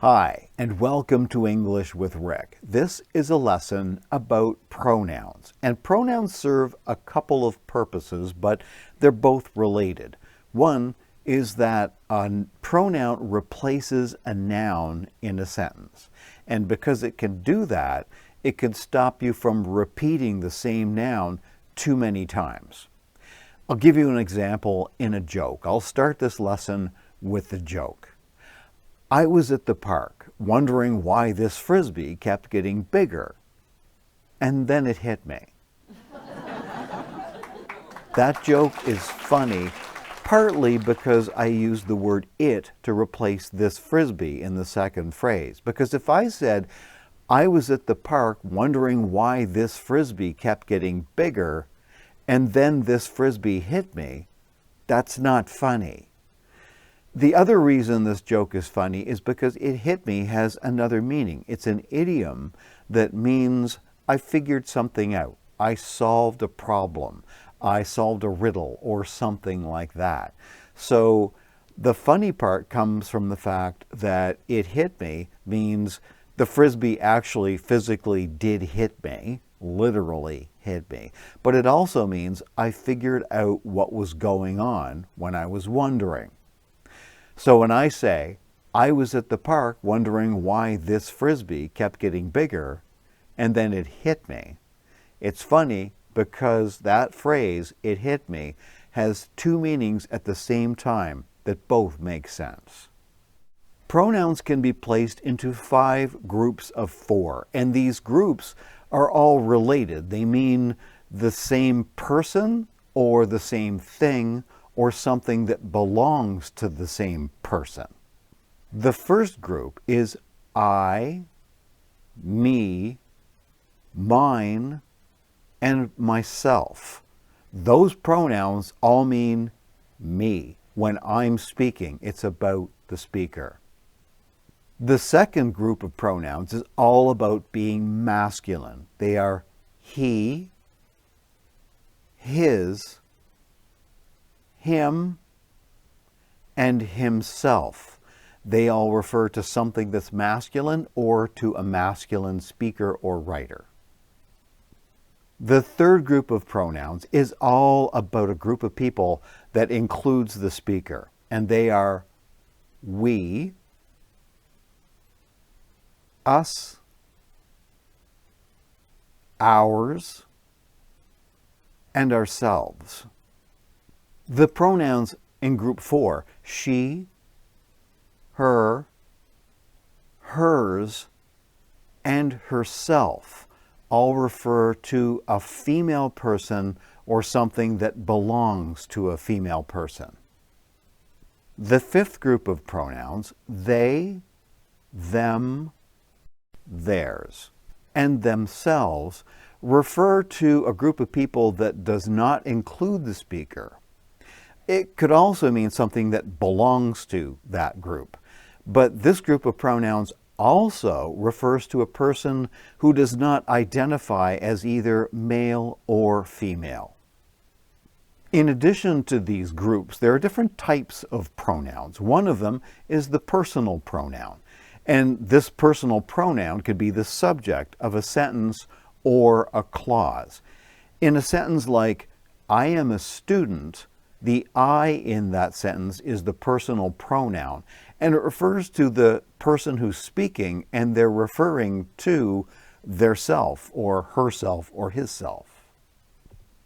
Hi, and welcome to English with Rick. This is a lesson about pronouns, and pronouns serve a couple of purposes, but they're both related. One is that a pronoun replaces a noun in a sentence, and because it can do that, it can stop you from repeating the same noun too many times. I'll give you an example in a joke. I'll start this lesson with a joke. I was at the park wondering why this frisbee kept getting bigger, and then it hit me. That joke is funny, partly because I used the word it to replace this frisbee in the second phrase. Because if I said, I was at the park wondering why this frisbee kept getting bigger, and then this frisbee hit me, that's not funny. The other reason this joke is funny is because it hit me has another meaning. It's an idiom that means I figured something out. I solved a problem. I solved a riddle or something like that. So the funny part comes from the fact that it hit me means the frisbee actually physically did hit me, literally hit me. But it also means I figured out what was going on when I was wondering. So when I say, I was at the park wondering why this frisbee kept getting bigger, and then it hit me, it's funny because that phrase, it hit me, has two meanings at the same time that both make sense. Pronouns can be placed into 5 groups of 4, and these groups are all related. They mean the same person or the same thing or something that belongs to the same person. The first group is I, me, mine, and myself. Those pronouns all mean me. When I'm speaking, it's about the speaker. The second group of pronouns is all about being masculine. They are he, his, him, and himself. They all refer to something that's masculine or to a masculine speaker or writer. The third group of pronouns is all about a group of people that includes the speaker, and they are we, us, ours, and ourselves. The pronouns in group 4, she, her, hers, and herself, all refer to a female person or something that belongs to a female person. The fifth group of pronouns, they, them, theirs, and themselves, refer to a group of people that does not include the speaker. It could also mean something that belongs to that group. But this group of pronouns also refers to a person who does not identify as either male or female. In addition to these groups, there are different types of pronouns. One of them is the personal pronoun. And this personal pronoun could be the subject of a sentence or a clause. In a sentence like, I am a student, the I in that sentence is the personal pronoun, and it refers to the person who's speaking, and they're referring to their self or herself or hisself.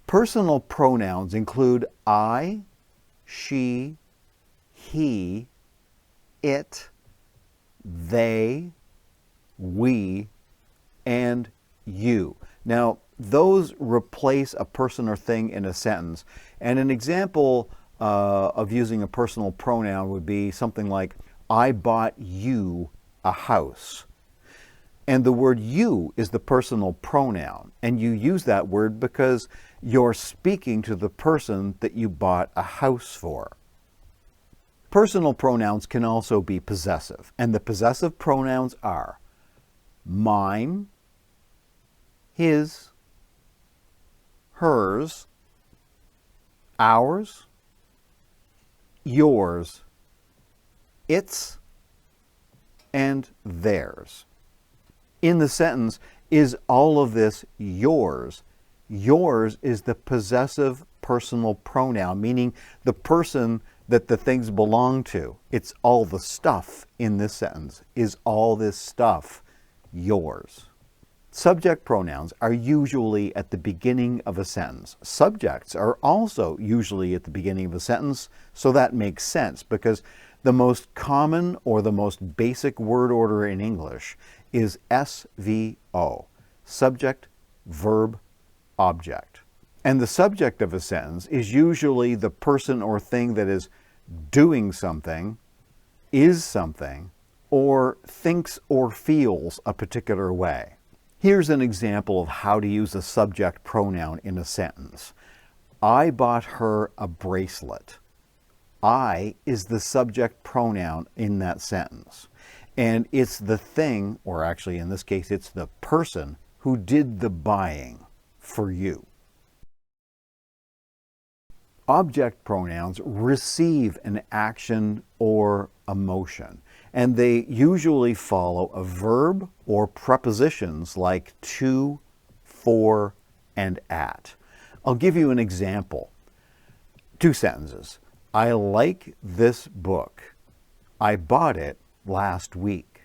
Personal pronouns include I, she, he, it, they, we, and you. Now, those replace a person or thing in a sentence. And an example of using a personal pronoun would be something like, I bought you a house. And the word you is the personal pronoun. And you use that word because you're speaking to the person that you bought a house for. Personal pronouns can also be possessive. And the possessive pronouns are mine, his, hers, ours, yours, its, and theirs. In the sentence, is all of this yours? Yours is the possessive personal pronoun, meaning the person that the things belong to. It's all the stuff in this sentence. Is all this stuff yours? Subject pronouns are usually at the beginning of a sentence. Subjects are also usually at the beginning of a sentence, so that makes sense because the most common or the most basic word order in English is SVO, subject, verb, object. And the subject of a sentence is usually the person or thing that is doing something, is something, or thinks or feels a particular way. Here's an example of how to use a subject pronoun in a sentence. I bought her a bracelet. I is the subject pronoun in that sentence. And it's the thing, or actually in this case, it's the person who did the buying for you. Object pronouns receive an action or emotion, and they usually follow a verb or prepositions like to, for, and at. I'll give you an example. 2 sentences. I like this book. I bought it last week.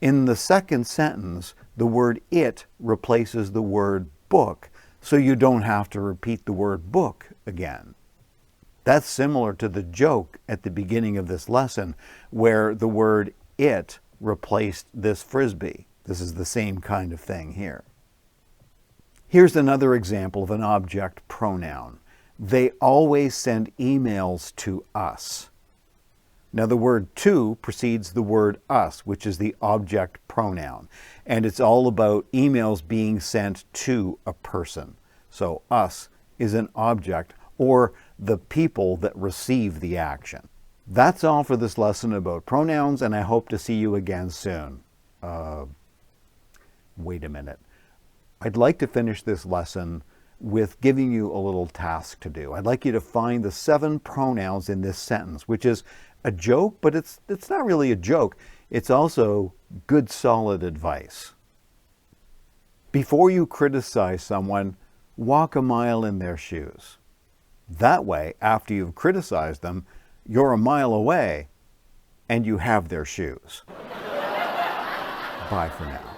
In the second sentence, the word it replaces the word book, so you don't have to repeat the word book again. That's similar to the joke at the beginning of this lesson, where the word it replaced this frisbee. This is the same kind of thing here. Here's another example of an object pronoun. They always send emails to us. Now the word to precedes the word us, which is the object pronoun. And it's all about emails being sent to a person. So us is an object, or the people that receive the action. That's all for this lesson about pronouns, and I hope to see you again soon. Wait a minute. I'd like to finish this lesson with giving you a little task to do. I'd like you to find the 7 pronouns in this sentence, which is a joke, but it's not really a joke. It's also good, solid advice. Before you criticize someone, walk a mile in their shoes. That way, after you've criticized them, you're a mile away and you have their shoes. Bye for now.